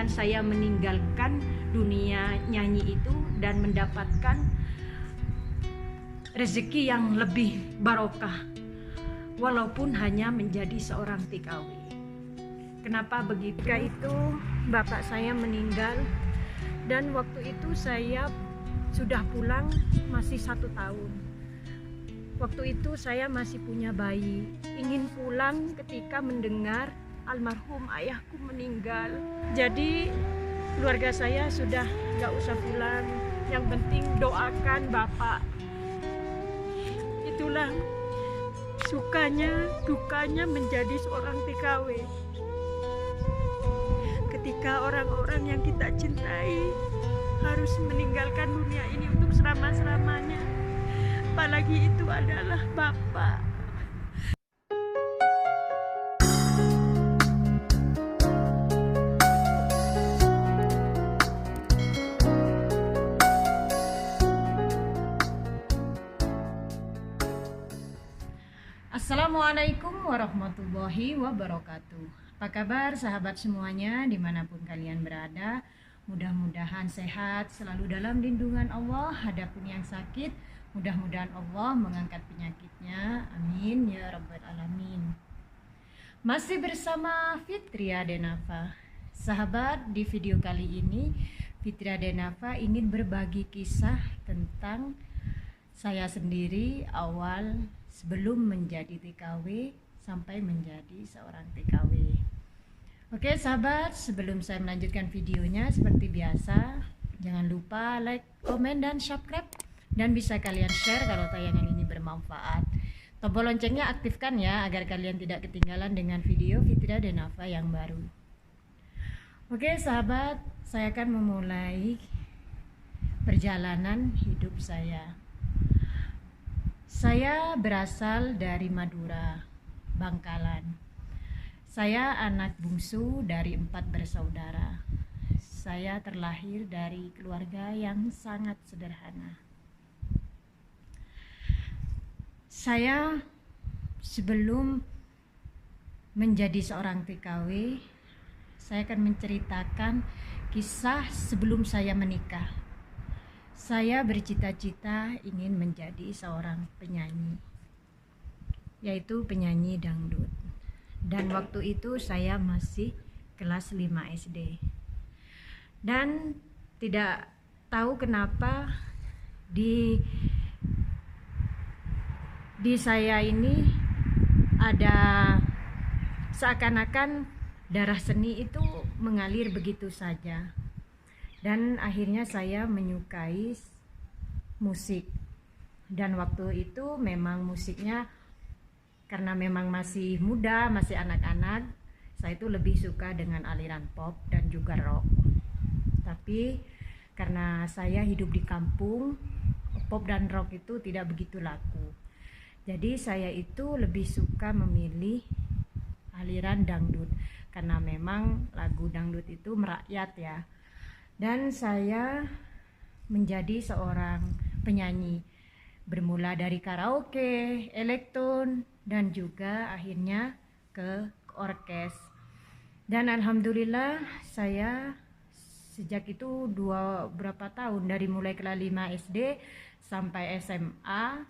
dengan saya meninggalkan dunia nyanyi itu dan mendapatkan rezeki yang lebih barokah, walaupun hanya menjadi seorang TKW. Kenapa begitu? Ketika itu bapak saya meninggal, dan waktu itu saya sudah pulang masih 1 tahun. Waktu itu saya masih punya bayi, ingin pulang ketika mendengar almarhum ayahku meninggal. Jadi keluarga saya sudah gak usah pulang, yang penting doakan bapak. Itulah sukanya, dukanya menjadi seorang TKW. Ketika orang-orang yang kita cintai harus meninggalkan dunia ini untuk selama-selamanya, apalagi itu adalah bapak. Assalamualaikum warahmatullahi wabarakatuh. Apa kabar sahabat semuanya dimanapun kalian berada? Mudah-mudahan sehat, selalu dalam lindungan Allah. Adapun yang sakit, mudah-mudahan Allah mengangkat penyakitnya. Amin ya rabbal alamin. Masih bersama Fitria Denafa. Sahabat, di video kali ini Fitria Denafa ingin berbagi kisah tentang saya sendiri awal sebelum menjadi TKW sampai menjadi seorang TKW. Oke sahabat, sebelum saya melanjutkan videonya, seperti biasa jangan lupa like, komen, dan subscribe, dan bisa kalian share kalau tayangan ini bermanfaat. Tombol loncengnya aktifkan ya, agar kalian tidak ketinggalan dengan video Fitria Denafa yang baru. Oke sahabat, saya akan memulai perjalanan hidup saya. Saya berasal dari Madura, Bangkalan. Saya anak bungsu dari 4 bersaudara. Saya terlahir dari keluarga yang sangat sederhana. Saya sebelum menjadi seorang TKW, saya akan menceritakan kisah sebelum saya menikah. Saya bercita-cita ingin menjadi seorang penyanyi, yaitu penyanyi dangdut. Dan waktu itu saya masih kelas 5 SD. Dan tidak tahu kenapa di saya ini ada seakan-akan darah seni itu mengalir begitu saja. Dan akhirnya saya menyukai musik. Dan waktu itu memang musiknya, karena memang masih muda, masih anak-anak, saya itu lebih suka dengan aliran pop dan juga rock. Tapi karena saya hidup di kampung, pop dan rock itu tidak begitu laku. Jadi saya itu lebih suka memilih aliran dangdut, karena memang lagu dangdut itu merakyat ya. Dan saya menjadi seorang penyanyi, bermula dari karaoke, elektron, dan juga akhirnya ke orkes. Dan alhamdulillah saya sejak itu berapa tahun, dari mulai kelas 5 SD sampai SMA,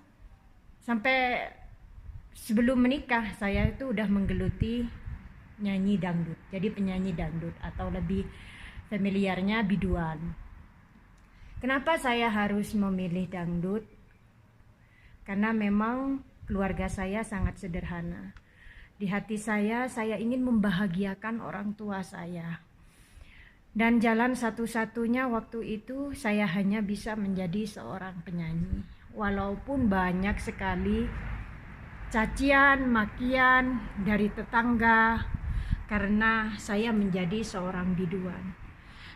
sampai sebelum menikah saya itu udah menggeluti nyanyi dangdut, jadi penyanyi dangdut, atau lebih familiarnya biduan. Kenapa saya harus memilih dangdut? Karena memang keluarga saya sangat sederhana. Di hati saya ingin membahagiakan orang tua saya. Dan jalan satu-satunya waktu itu saya hanya bisa menjadi seorang penyanyi. Walaupun banyak sekali cacian, makian dari tetangga karena saya menjadi seorang biduan.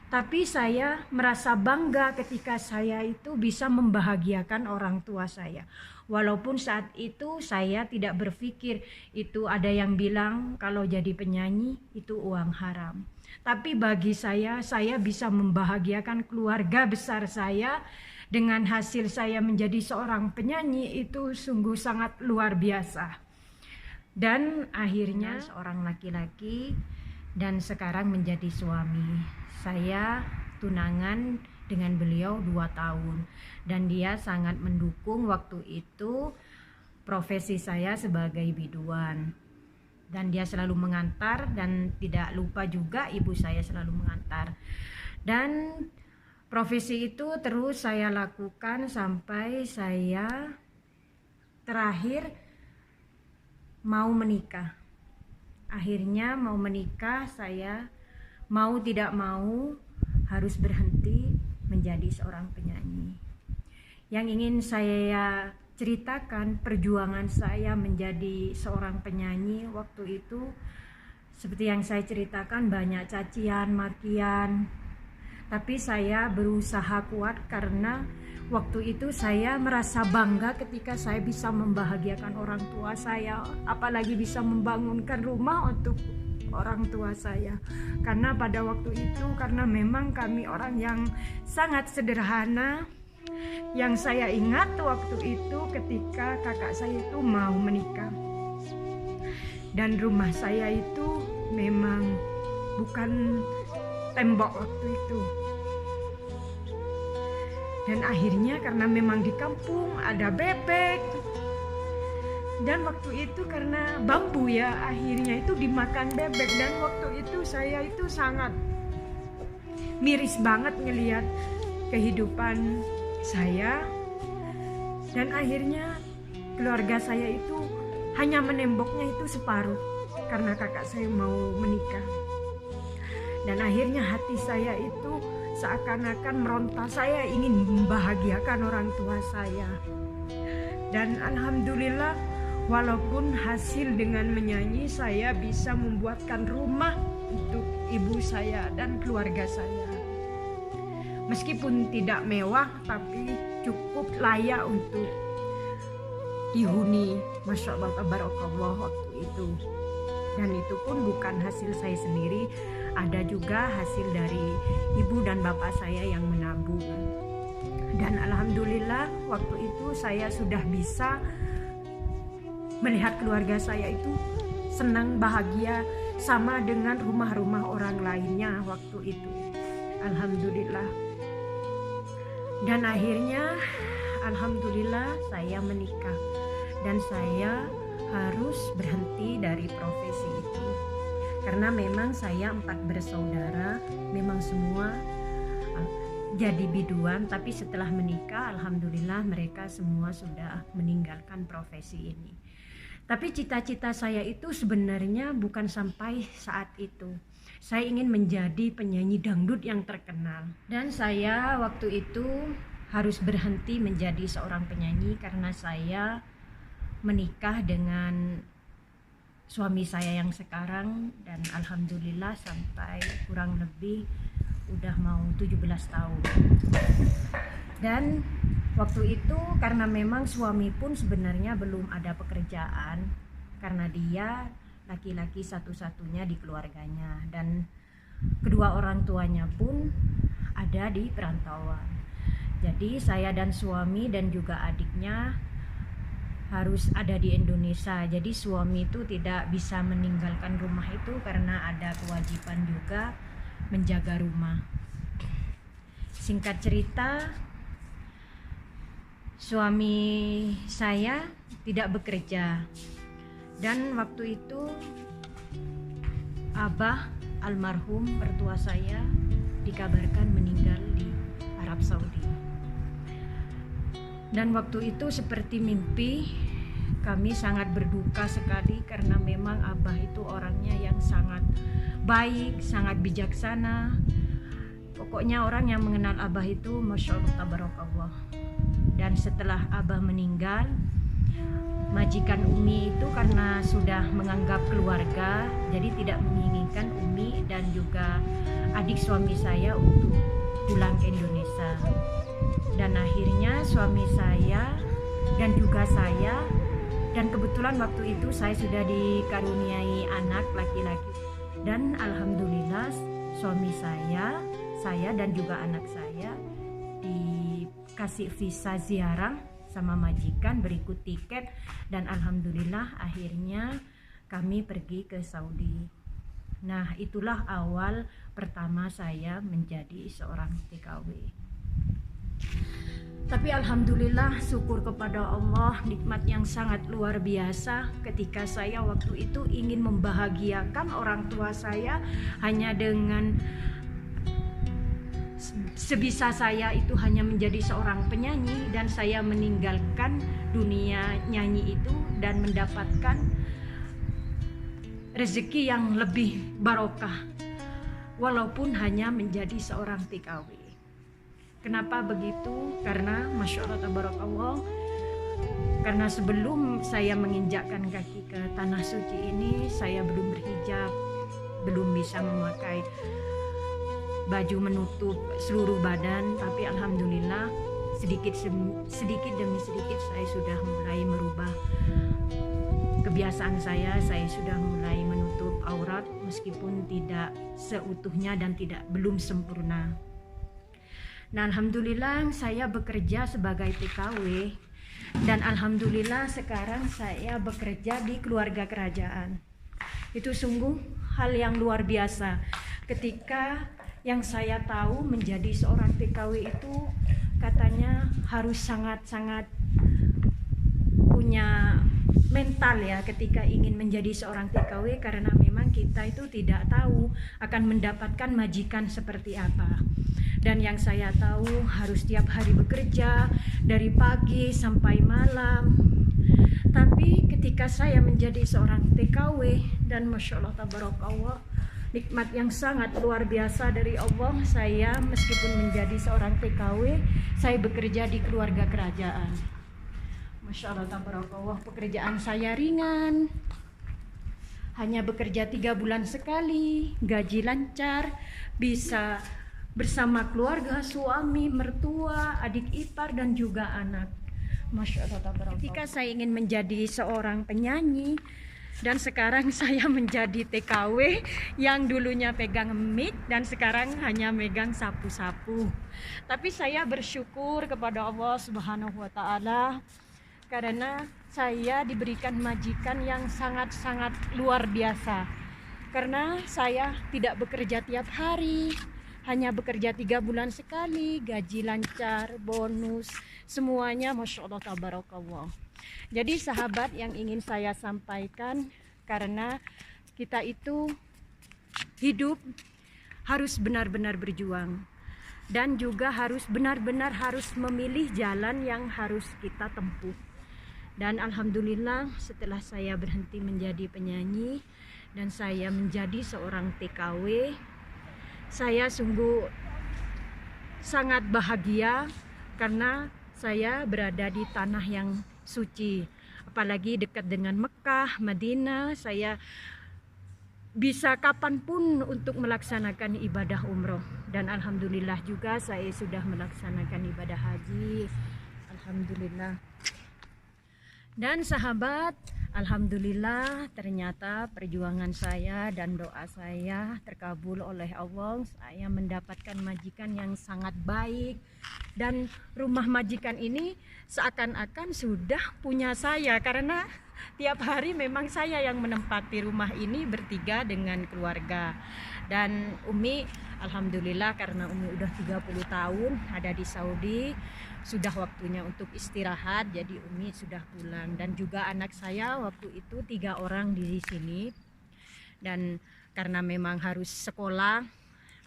Tapi saya merasa bangga ketika saya itu bisa membahagiakan orang tua saya. Walaupun saat itu saya tidak berpikir itu, ada yang bilang kalau jadi penyanyi itu uang haram. Tapi bagi saya bisa membahagiakan keluarga besar saya dengan hasil saya menjadi seorang penyanyi, itu sungguh sangat luar biasa. Dan akhirnya seorang laki-laki dan sekarang menjadi suami. Saya tunangan dengan beliau 2 tahun dan dia sangat mendukung waktu itu profesi saya sebagai biduan, dan dia selalu mengantar, dan tidak lupa juga ibu saya selalu mengantar. Dan profesi itu terus saya lakukan sampai saya terakhir mau menikah. Akhirnya mau menikah, saya mau tidak mau harus berhenti menjadi seorang penyanyi. Yang ingin saya ceritakan perjuangan saya menjadi seorang penyanyi waktu itu, seperti yang saya ceritakan, banyak cacian, makian, tapi saya berusaha kuat karena waktu itu saya merasa bangga ketika saya bisa membahagiakan orang tua saya, apalagi bisa membangunkan rumah untuk orang tua saya. Karena pada waktu itu, karena memang kami orang yang sangat sederhana. Yang saya ingat waktu itu ketika kakak saya itu mau menikah, dan rumah saya itu memang bukan tembok waktu itu. Dan akhirnya karena memang di kampung ada bebek, dan waktu itu karena bambu ya, akhirnya itu dimakan bebek. Dan waktu itu saya itu sangat miris banget ngelihat kehidupan saya, dan akhirnya keluarga saya itu hanya menemboknya itu separuh karena kakak saya mau menikah. Dan akhirnya hati saya itu seakan-akan meronta, saya ingin membahagiakan orang tua saya. Dan alhamdulillah, walaupun hasil dengan menyanyi saya bisa membuatkan rumah untuk ibu saya dan keluarga saya. Meskipun tidak mewah, tapi cukup layak untuk dihuni. Masya Allah, tabarakallah waktu itu. Dan itu pun bukan hasil saya sendiri, ada juga hasil dari ibu dan bapak saya yang menabung. Dan alhamdulillah waktu itu saya sudah bisa melihat keluarga saya itu senang, bahagia, sama dengan rumah-rumah orang lainnya waktu itu. Alhamdulillah. Dan akhirnya alhamdulillah saya menikah, dan saya harus berhenti dari profesi itu karena memang saya 4 bersaudara, memang semua jadi biduan, tapi setelah menikah alhamdulillah mereka semua sudah meninggalkan profesi ini. Tapi cita-cita saya itu sebenarnya bukan sampai saat itu. Saya ingin menjadi penyanyi dangdut yang terkenal. Dan saya waktu itu harus berhenti menjadi seorang penyanyi karena saya menikah dengan suami saya yang sekarang, dan alhamdulillah sampai kurang lebih udah mau 17 tahun. Dan waktu itu karena memang suami pun sebenarnya belum ada pekerjaan, karena dia laki-laki satu-satunya di keluarganya, dan kedua orang tuanya pun ada di perantauan. Jadi saya dan suami dan juga adiknya harus ada di Indonesia. Jadi suami itu tidak bisa meninggalkan rumah itu karena ada kewajiban juga menjaga rumah. Singkat cerita, suami saya tidak bekerja, dan waktu itu abah almarhum mertua saya dikabarkan meninggal di Arab Saudi. Dan waktu itu seperti mimpi, kami sangat berduka sekali karena memang abah itu orangnya yang sangat baik, sangat bijaksana. Pokoknya orang yang mengenal abah itu Masya Allah, tabarakallah. Dan setelah abah meninggal, majikan Umi itu karena sudah menganggap keluarga, jadi tidak menginginkan Umi dan juga adik suami saya untuk pulang ke Indonesia. Dan akhirnya suami saya dan juga saya, dan kebetulan waktu itu saya sudah dikaruniai anak laki-laki, dan alhamdulillah suami saya dan juga anak saya dikasih visa ziarah sama majikan, berikut tiket, dan alhamdulillah akhirnya kami pergi ke Saudi. Nah, itulah awal pertama saya menjadi seorang TKW. Tapi alhamdulillah, syukur kepada Allah, nikmat yang sangat luar biasa ketika saya waktu itu ingin membahagiakan orang tua saya hanya dengan sebisa saya itu hanya menjadi seorang penyanyi, dan saya meninggalkan dunia nyanyi itu dan mendapatkan rezeki yang lebih barokah walaupun hanya menjadi seorang TKW. Kenapa begitu? Karena Masya Allah tabarakallah, karena sebelum saya menginjakkan kaki ke tanah suci ini, saya belum berhijab, belum bisa memakai baju menutup seluruh badan. Tapi alhamdulillah sedikit demi sedikit saya sudah mulai merubah kebiasaan saya sudah mulai menutup aurat meskipun tidak seutuhnya dan belum sempurna. Nah, alhamdulillah saya bekerja sebagai TKW, dan alhamdulillah sekarang saya bekerja di keluarga kerajaan. Itu sungguh hal yang luar biasa ketika yang saya tahu menjadi seorang TKW itu katanya harus sangat-sangat punya mental ya ketika ingin menjadi seorang TKW, karena memang kita itu tidak tahu akan mendapatkan majikan seperti apa. Dan yang saya tahu harus tiap hari bekerja dari pagi sampai malam. Tapi ketika saya menjadi seorang TKW, dan Masya Allah tabarakallah, nikmat yang sangat luar biasa dari Allah, saya meskipun menjadi seorang TKW, saya bekerja di keluarga kerajaan. Masya Allah tabarakallah, pekerjaan saya ringan, hanya bekerja 3 bulan sekali, gaji lancar, bisa bersama keluarga, suami, mertua, adik ipar, dan juga anak. Masya Allah tabarakallah. Ketika saya ingin menjadi seorang penyanyi, dan sekarang saya menjadi TKW yang dulunya pegang mic dan sekarang hanya megang sapu-sapu. Tapi saya bersyukur kepada Allah Subhanahu wa Ta'ala, karena saya diberikan majikan yang sangat-sangat luar biasa. Karena saya tidak bekerja tiap hari, hanya bekerja 3 bulan sekali, gaji lancar, bonus, semuanya Masya Allah tabarakallah. Jadi sahabat, yang ingin saya sampaikan, karena kita itu hidup harus benar-benar berjuang, dan juga harus benar-benar harus memilih jalan yang harus kita tempuh. Dan alhamdulillah setelah saya berhenti menjadi penyanyi dan saya menjadi seorang TKW, saya sungguh sangat bahagia karena saya berada di tanah yang suci, apalagi dekat dengan Mekah, Madinah. Saya bisa kapanpun untuk melaksanakan ibadah umroh, dan alhamdulillah juga saya sudah melaksanakan ibadah haji, alhamdulillah. Dan sahabat, alhamdulillah ternyata perjuangan saya dan doa saya terkabul oleh Allah. Saya mendapatkan majikan yang sangat baik, dan rumah majikan ini seakan-akan sudah punya saya, karena tiap hari memang saya yang menempati rumah ini bertiga dengan keluarga. Dan Umi alhamdulillah, karena Umi udah 30 tahun ada di Saudi, sudah waktunya untuk istirahat, jadi Umi sudah pulang. Dan juga anak saya waktu itu 3 orang di sini, dan karena memang harus sekolah,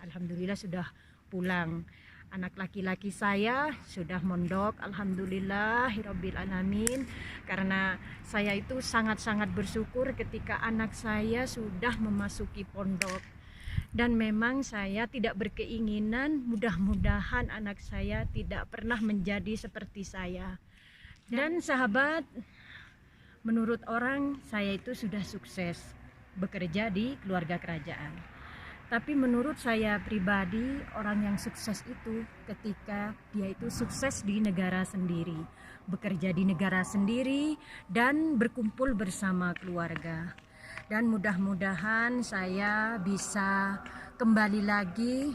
alhamdulillah sudah pulang. Anak laki-laki saya sudah mondok, alhamdulillahirabbil alamin. Karena saya itu sangat-sangat bersyukur ketika anak saya sudah memasuki pondok. Dan memang saya tidak berkeinginan mudah-mudahan anak saya tidak pernah menjadi seperti saya. Dan sahabat, menurut orang saya itu sudah sukses bekerja di keluarga kerajaan. Tapi menurut saya pribadi, orang yang sukses itu ketika dia itu sukses di negara sendiri, bekerja di negara sendiri dan berkumpul bersama keluarga. Dan mudah-mudahan saya bisa kembali lagi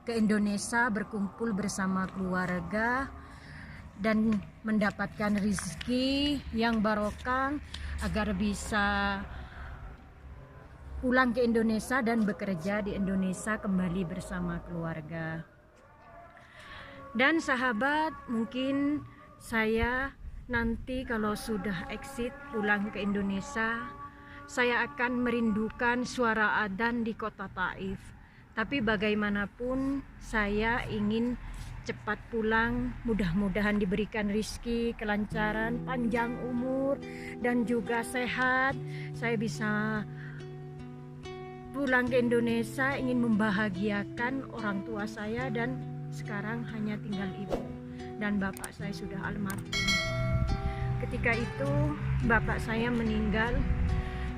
ke Indonesia, berkumpul bersama keluarga dan mendapatkan rezeki yang barokah, agar bisa pulang ke Indonesia dan bekerja di Indonesia kembali bersama keluarga. Dan sahabat, mungkin saya nanti kalau sudah exit pulang ke Indonesia, saya akan merindukan suara adzan di kota Taif. Tapi bagaimanapun saya ingin cepat pulang, mudah-mudahan diberikan rizki, kelancaran, panjang umur, dan juga sehat. Saya bisa pulang ke Indonesia, ingin membahagiakan orang tua saya, dan sekarang hanya tinggal ibu dan bapak saya sudah almarhum. Ketika itu bapak saya meninggal,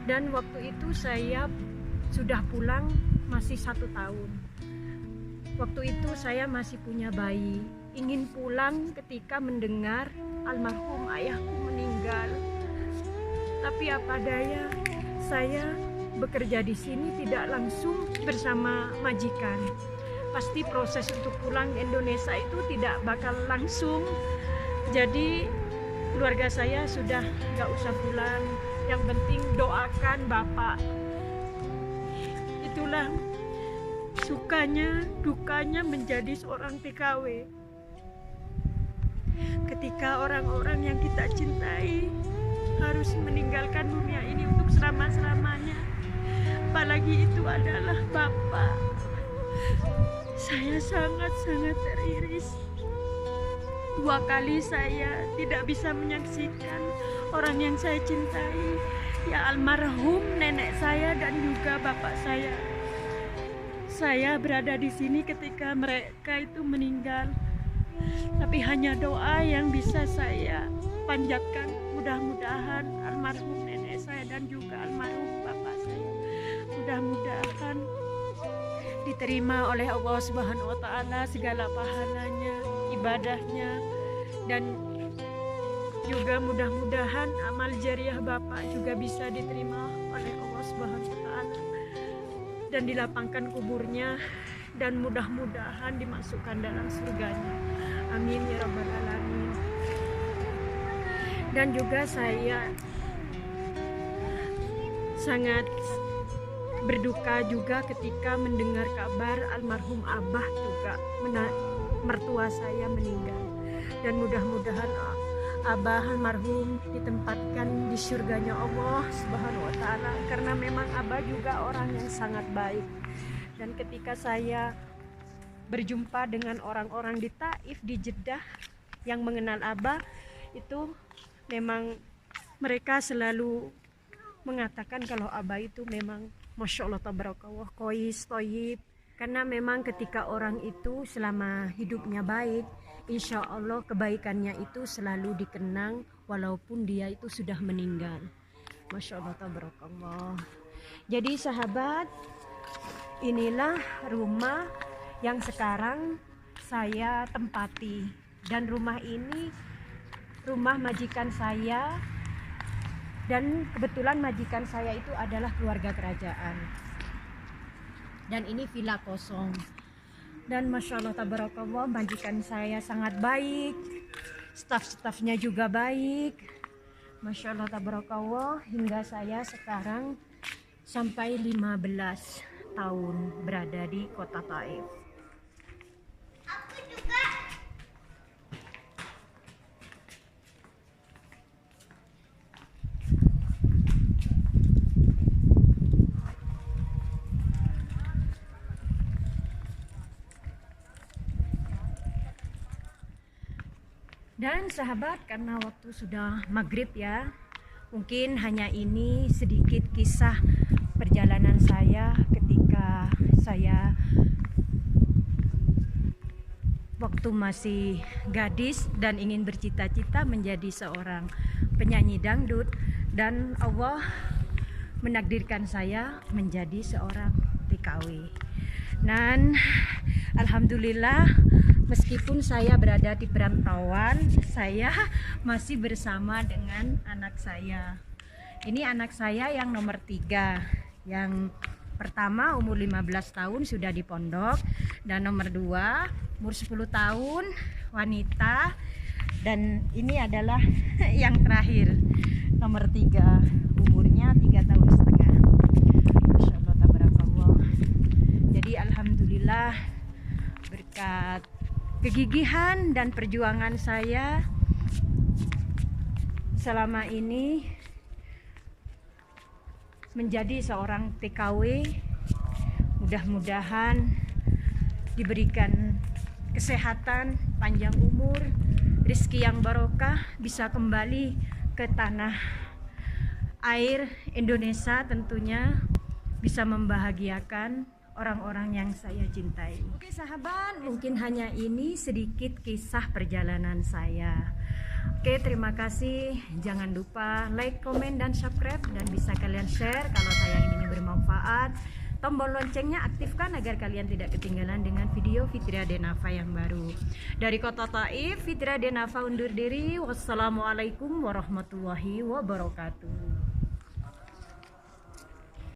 dan waktu itu saya sudah pulang masih 1 tahun. Waktu itu saya masih punya bayi, ingin pulang ketika mendengar almarhum ayahku meninggal. Tapi apa daya, saya bekerja di sini tidak langsung bersama majikan. Pasti proses untuk pulang ke Indonesia itu tidak bakal langsung. Jadi keluarga saya sudah gak usah pulang, yang penting doakan bapak. Itulah sukanya, dukanya menjadi seorang TKW. Ketika orang-orang yang kita cintai harus meninggalkan dunia ini untuk selama-selamanya, apalagi itu adalah bapak, saya sangat-sangat teriris. 2 kali saya tidak bisa menyaksikan orang yang saya cintai, ya almarhum nenek saya dan juga bapak saya. Saya berada di sini ketika mereka itu meninggal, tapi hanya doa yang bisa saya panjatkan. Mudah-mudahan almarhum nenek saya dan juga almarhum bapak saya, mudah-mudahan diterima oleh Allah Subhanahu wa Ta'ala segala pahalanya, ibadahnya, dan juga mudah-mudahan amal jariah bapak juga bisa diterima oleh Allah Subhanahu wa Ta'ala dan dilapangkan kuburnya, dan mudah-mudahan dimasukkan dalam surganya. Amin ya rabbal alamin. Dan juga saya sangat berduka juga ketika mendengar kabar almarhum abah juga mertua saya meninggal. Dan mudah-mudahan abah almarhum ditempatkan di surganya Allah Subhanahu wa Ta'ala, karena memang abah juga orang yang sangat baik. Dan ketika saya berjumpa dengan orang-orang di Taif, di Jeddah yang mengenal abah, itu memang mereka selalu mengatakan kalau abah itu memang Masya Allah tabarakallah, kois, toyib. Karena memang ketika orang itu selama hidupnya baik, insya Allah kebaikannya itu selalu dikenang walaupun dia itu sudah meninggal. Masya Allah tabarakallah. Jadi sahabat, inilah rumah yang sekarang saya tempati. Dan rumah ini rumah majikan saya, dan kebetulan majikan saya itu adalah keluarga kerajaan. Dan ini villa kosong. Dan Masya Allah tabarakallah, majikan saya sangat baik, staf-stafnya juga baik. Masya Allah tabarakallah, hingga saya sekarang sampai 15 tahun berada di kota Taif. Dan sahabat, karena waktu sudah maghrib ya, mungkin hanya ini sedikit kisah perjalanan saya ketika saya waktu masih gadis dan ingin bercita-cita menjadi seorang penyanyi dangdut, dan Allah menakdirkan saya menjadi seorang TKW. Dan alhamdulillah, meskipun saya berada di perantauan, saya masih bersama dengan anak saya. Ini anak saya yang nomor 3. Yang pertama umur 15 tahun sudah di pondok, dan nomor 2 umur 10 tahun wanita, dan ini adalah yang terakhir nomor 3 umurnya 3 tahun setengah. Masya berkat kegigihan dan perjuangan saya selama ini menjadi seorang TKW, mudah-mudahan diberikan kesehatan, panjang umur, rezeki yang barokah, bisa kembali ke tanah air Indonesia, tentunya bisa membahagiakan orang-orang yang saya cintai. Oke sahabat, mungkin hanya ini sedikit kisah perjalanan saya. Oke, terima kasih. Jangan lupa like, komen, dan subscribe, dan bisa kalian share kalau tayangan ini bermanfaat. Tombol loncengnya aktifkan agar kalian tidak ketinggalan dengan video Fitria Denafa yang baru. Dari Kota Taif, Fitria Denafa undur diri. Wassalamualaikum warahmatullahi wabarakatuh.